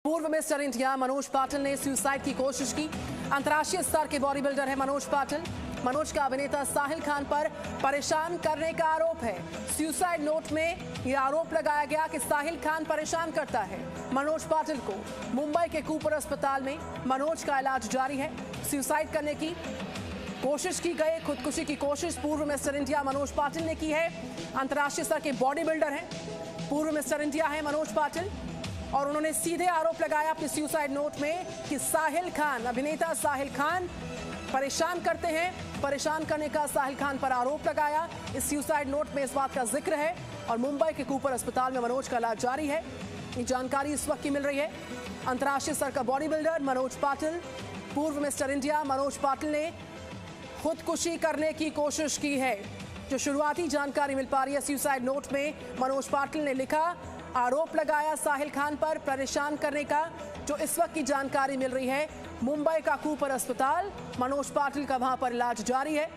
पूर्व mister India Manoj Patil ने suicide की कोशिश की। अंतर्राष्ट्रीय स्तर के बॉडी बिल्डर है मनोज पाटिल। मनोज का अभिनेता साहिल खान पर परेशान करने का आरोप है। सुसाइड नोट में यह आरोप लगाया गया कि साहिल खान परेशान करता है मनोज पाटिल को। मुंबई के कूपर अस्पताल में मनोज का इलाज जारी है। सुसाइड करने की कोशिश की गई, खुदकुशी की कोशिश पूर्व मिस्टर इंडिया मनोज पाटिल ने की है। अंतर्राष्ट्रीय स्तर के बॉडी बिल्डर हैं, पूर्व मिस्टर इंडिया है मनोज पाटिल, और उन्होंने सीधे आरोप लगाया अपने सुसाइड नोट में कि साहिल खान, अभिनेता साहिल खान परेशान करते हैं। परेशान करने का साहिल खान पर आरोप लगाया। इस सुसाइड नोट में इस बात का जिक्र है और मुंबई के कूपर अस्पताल में मनोज का इलाज जारी है। ये जानकारी इस वक्त की मिल रही है। अंतर्राष्ट्रीय स्तर का बॉडी बिल्डर मनोज पाटिल, पूर्व मिस्टर इंडिया मनोज पाटिल ने खुदकुशी करने की कोशिश की है। जो शुरुआती जानकारी मिल पा रही है, सुसाइड नोट में मनोज पाटिल ने लिखा, आरोप लगाया साहिल खान पर परेशान करने का। जो इस वक्त की जानकारी मिल रही है, मुंबई का कूपर अस्पताल, मनोज पाटिल का वहां पर इलाज जारी है।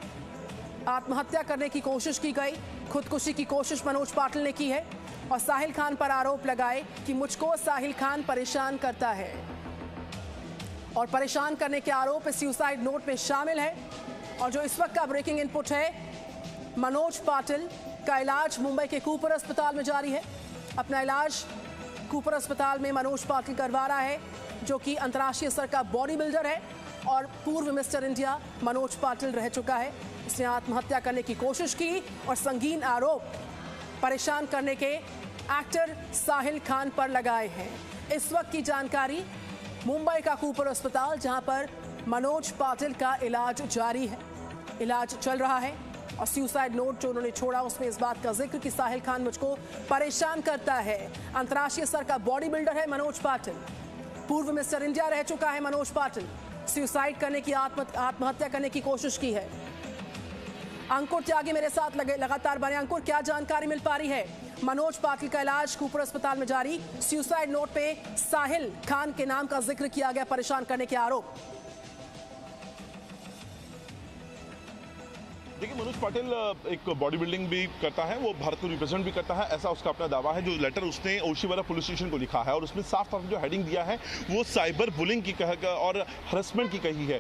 आत्महत्या करने की कोशिश की गई, खुदकुशी की कोशिश मनोज पाटिल ने की है और साहिल खान पर आरोप लगाए कि मुझको साहिल खान परेशान करता है, और परेशान करने के आरोप इस सुसाइड नोट में शामिल है। और जो इस वक्त का ब्रेकिंग इनपुट है, मनोज पाटिल का इलाज मुंबई के कूपर अस्पताल में जारी है। अपना इलाज कूपर अस्पताल में मनोज पाटिल करवा रहा है, जो कि अंतर्राष्ट्रीय स्तर का बॉडी बिल्डर है और पूर्व मिस्टर इंडिया मनोज पाटिल रह चुका है। उसने आत्महत्या करने की कोशिश की और संगीन आरोप परेशान करने के एक्टर साहिल खान पर लगाए हैं। इस वक्त की जानकारी, मुंबई का कूपर अस्पताल जहां पर मनोज पाटिल का इलाज जारी है, इलाज चल रहा है। और सुसाइड नोट जो उन्होंने छोड़ा उसमें इस बात का जिक्र कि साहिल खान मुझको परेशान करता है। अंतर्राष्ट्रीय स्तर का बॉडी बिल्डर है मनोज पाटिल, पूर्व मिस्टर इंडिया रह चुका है मनोज पाटिल। सुसाइड करने की, आत्महत्या करने की कोशिश की है। अंकुर त्यागी मेरे साथ लगातार बने। अंकुर, क्या जानकारी मिल पा रही है? मनोज पाटिल का इलाज कूपर अस्पताल में जारी, सुसाइड नोट पे साहिल खान के नाम का जिक्र किया गया, परेशान करने के आरोप। देखिए, मनोज पाटिल एक बॉडी बिल्डिंग भी करता है, वो भारत को रिप्रेजेंट भी करता है, ऐसा उसका अपना दावा है। जो लेटर उसने ओशिवारा पुलिस स्टेशन को लिखा है और उसमें साफ तौर पर जो हेडिंग दिया है वो साइबर बुलिंग की और हरेसमेंट की कही है।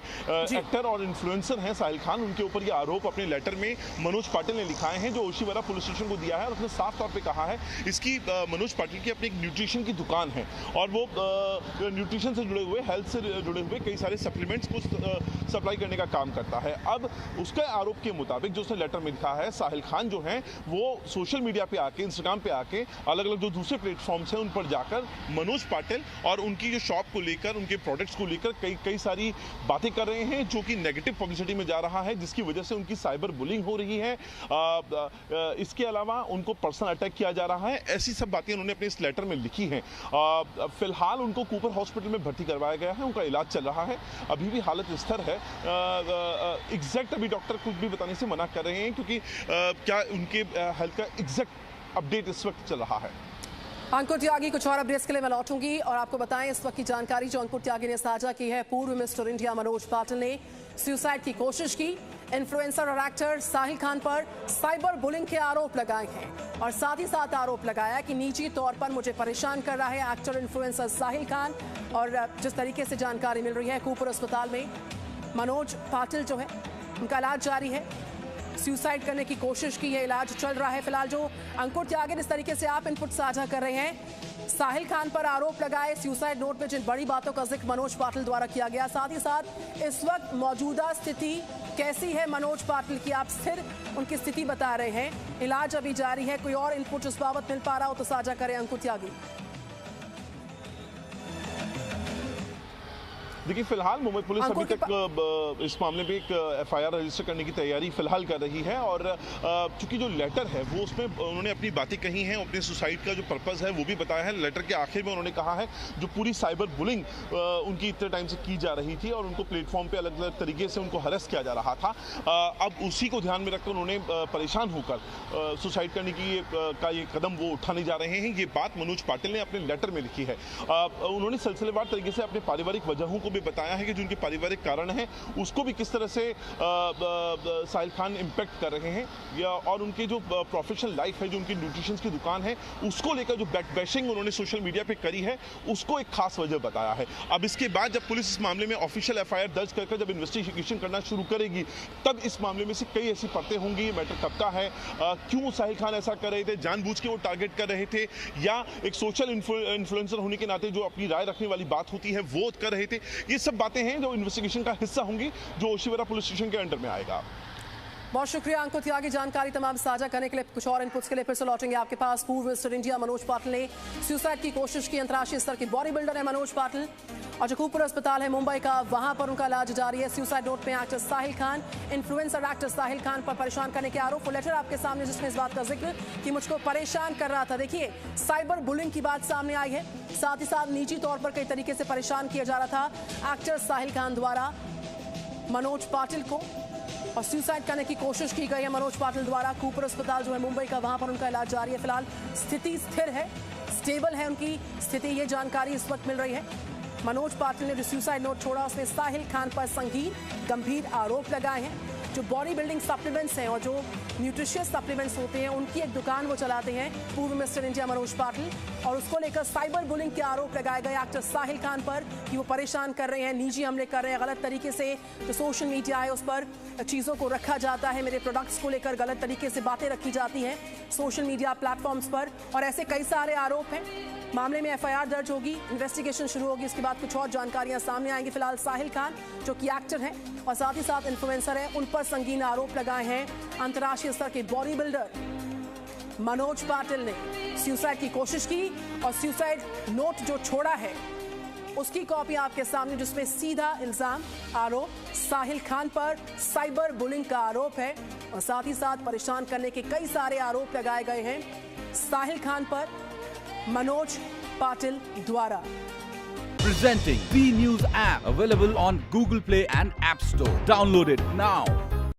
एक्टर और इन्फ्लुएंसर हैं साहिल खान, उनके ऊपर ये आरोप अपने लेटर में मनोज पाटिल ने लिखाए हैं, जो ओशिवारा पुलिस स्टेशन को दिया है। और उसने साफ तौर पर कहा है इसकी मनोज पाटिल की अपनी एक न्यूट्रिशन की दुकान है और वो न्यूट्रिशन से जुड़े हुए, हेल्थ से जुड़े हुए कई सारे सप्लीमेंट्स को सप्लाई करने का काम करता है। अब उसके आरोप के मुताबिक जो उसने लेटर में लिखा है, साहिल खान जो हैं वो सोशल मीडिया पे आके, इंस्टाग्राम पे आके, अलग अलग जो दूसरे प्लेटफॉर्म्स हैं उन पर जाकर मनोज पाटिल और उनकी जो शॉप को लेकर, उनके प्रोडक्ट्स को लेकर कई सारी बातें कर रहे हैं, जो कि नेगेटिव पब्लिसिटी में जा रहा है, जिसकी वजह से उनकी साइबर बुलिंग हो रही है। इसके अलावा उनको पर्सनल अटैक किया जा रहा है। ऐसी सब बातें उन्होंने अपने इस लेटर में लिखी हैं। फिलहाल उनको कूपर हॉस्पिटल में भर्ती करवाया गया है, उनका इलाज चल रहा है, अभी भी हालत स्थिर है। एग्जैक्ट अभी डॉक्टर कुछ भी बताने से मना कर रहे हैं, क्योंकि क्या उनके हेल्थ का एग्जैक्ट अपडेट इस वक्त चल रहा है। अंकुर त्यागी, कुछ और अपडेट्स के लिए मैं लौटूंगी और आपको बताएं इस वक्त की जानकारी जो अंकुर त्यागी ने साझा की है। पूर्व मिस्टर इंडिया मनोज पाटिल ने सुसाइड की कोशिश की। इन्फ्लुएंसर और एक्टर साहिल खान पर साइबर बुलिंग के आरोप लगाए हैं और साथ ही साथ आरोप लगाया कि निजी तौर पर मुझे परेशान कर रहा है एक्टर इन्फ्लुएंसर साहिल खान। और जिस तरीके से जानकारी मिल रही है, कूपर अस्पताल में मनोज पाटिल जो है उनका इलाज जारी है। सुसाइड करने की कोशिश की है, इलाज चल रहा है। फिलहाल जो अंकुर त्यागी, इस तरीके से आप इनपुट साझा कर रहे हैं, साहिल खान पर आरोप लगाए, सुसाइड नोट में जिन बड़ी बातों का जिक्र मनोज पाटिल द्वारा किया गया, साथ ही साथ इस वक्त मौजूदा स्थिति कैसी है मनोज पाटिल की, आप स्थिर उनकी स्थिति बता रहे हैं, इलाज अभी जारी है। कोई और इनपुट उस बाबत मिल पा रहा हो तो साझा करें अंकुर त्यागी। देखिए, फिलहाल मुंबई पुलिस अभी तक इस मामले में एक एफआईआर रजिस्टर करने की तैयारी फिलहाल कर रही है। और चूंकि जो लेटर है वो उसमें उन्होंने अपनी बातें कही हैं, अपने सुसाइड का जो पर्पस है वो भी बताया है। लेटर के आखिर में उन्होंने कहा है जो पूरी साइबर बुलिंग उनकी इतने टाइम से की जा रही थी और उनको प्लेटफॉर्म पे अलग अलग तरीके से उनको हरेस किया जा रहा था, अब उसी को ध्यान में रखकर उन्होंने परेशान होकर सुसाइड करने की का ये कदम वो उठाने जा रहे हैं। ये बात मनोज पाटिल ने अपने लेटर में लिखी है। उन्होंने सिलसिलेवार तरीके से अपने पारिवारिक वजहों को भी बताया है कि जो उनके पारिवारिक कारण हैं उसको भी किस तरह से साहिल खान इम्पैक्ट कर रहे हैं, या और उनकी जो प्रोफेशनल लाइफ है, जो उनकी न्यूट्रिशन की दुकान है, उसको लेकर जो बैक बैशिंग उन्होंने सोशल मीडिया पे करी है, उसको एक खास वजह बताया है। अब इसके बाद जब पुलिस इस मामले में ऑफिशियल एफआईआर दर्ज करके जब इन्वेस्टिगेशन करना शुरू करेगी, तब इस मामले में से कई ऐसी परतें होंगी। मैटर कबता है, क्यों साहिल खान ऐसा कर रहे थे, जानबूझ के वो टारगेट कर रहे थे, या एक सोशल इन्फ्लुएंसर होने के नाते जो अपनी राय रखने वाली बात होती है वो कर रहे थे। ये सब बातें हैं जो इन्वेस्टिगेशन का हिस्सा होंगी, जो ओशिवरा पुलिस स्टेशन के अंडर में आएगा। बहुत शुक्रिया अंकुर त्यागी, जानकारी तमाम साझा करने के लिए। कुछ और इनपुट्स के लिए फिर से लौटेंगे आपके पास। पूर्व मिस्टर इंडिया मनोज पाटिल ने सुसाइड की कोशिश की। अंतर्राष्ट्रीय स्तर के बॉडी बिल्डर है मनोज पाटिल, और जो खूबपुर अस्पताल है मुंबई का, वहां पर उनका इलाज जारी है। सुसाइड नोट में actor Sahil Khan, influencer actor Sahil Khan पर परेशान करने के आरोप। लेटर आपके सामने जिसमें इस बात का जिक्र कि मुझको परेशान कर रहा था। देखिए, साइबर बुलिंग की बात सामने आई है, साथ ही साथ निजी तौर पर कई तरीके से परेशान किया जा रहा था एक्टर साहिल खान द्वारा मनोज पाटिल को, और सुसाइड करने की कोशिश की गई है मनोज पाटिल द्वारा। खूबपुर अस्पताल जो है मुंबई का, वहां पर उनका इलाज जारी है। फिलहाल स्थिति स्थिर है, स्टेबल है उनकी स्थिति, ये जानकारी इस वक्त मिल रही है। मनोज पाटिल ने जो सुसाइड नोट छोड़ा उसमें साहिल खान पर संगीन गंभीर आरोप लगाए हैं। जो बॉडी बिल्डिंग सप्लीमेंट्स हैं और जो न्यूट्रिशियस सप्लीमेंट्स होते हैं, उनकी एक दुकान वो चलाते हैं पूर्व मिस्टर इंडिया मनोज पाटिल, और उसको लेकर साइबर बुलिंग के आरोप लगाए गए एक्टर साहिल खान पर कि वो परेशान कर रहे हैं, निजी हमले कर रहे हैं, गलत तरीके से जो सोशल मीडिया है उस पर चीज़ों को रखा जाता है, मेरे प्रोडक्ट्स को लेकर गलत तरीके से बातें रखी जाती हैं सोशल मीडिया प्लेटफॉर्म्स पर, और ऐसे कई सारे आरोप हैं। मामले में एफआईआर दर्ज होगी, इन्वेस्टिगेशन शुरू होगी, इसके बाद कुछ और जानकारियां सामने आएंगी। फिलहाल साहिल खान जो कि एक्टर हैं और साथ ही साथ इन्फ्लुएंसर हैं, उन पर संगीन आरोप लगाए हैं अंतर्राष्ट्रीय स्तर के बॉडी बिल्डर मनोज पाटिल ने। सुसाइड की कोशिश की और सुसाइड नोट जो छोड़ा है उसकी कॉपी आपके सामने, जिसमें सीधा इल्जाम आरोप साहिल खान पर साइबर बुलिंग का आरोप है, और साथ ही साथ परेशान करने के कई सारे आरोप लगाए गए हैं साहिल खान पर मनोज पाटिल द्वारा। Presenting B News app, available on Google Play and App Store. Download it now.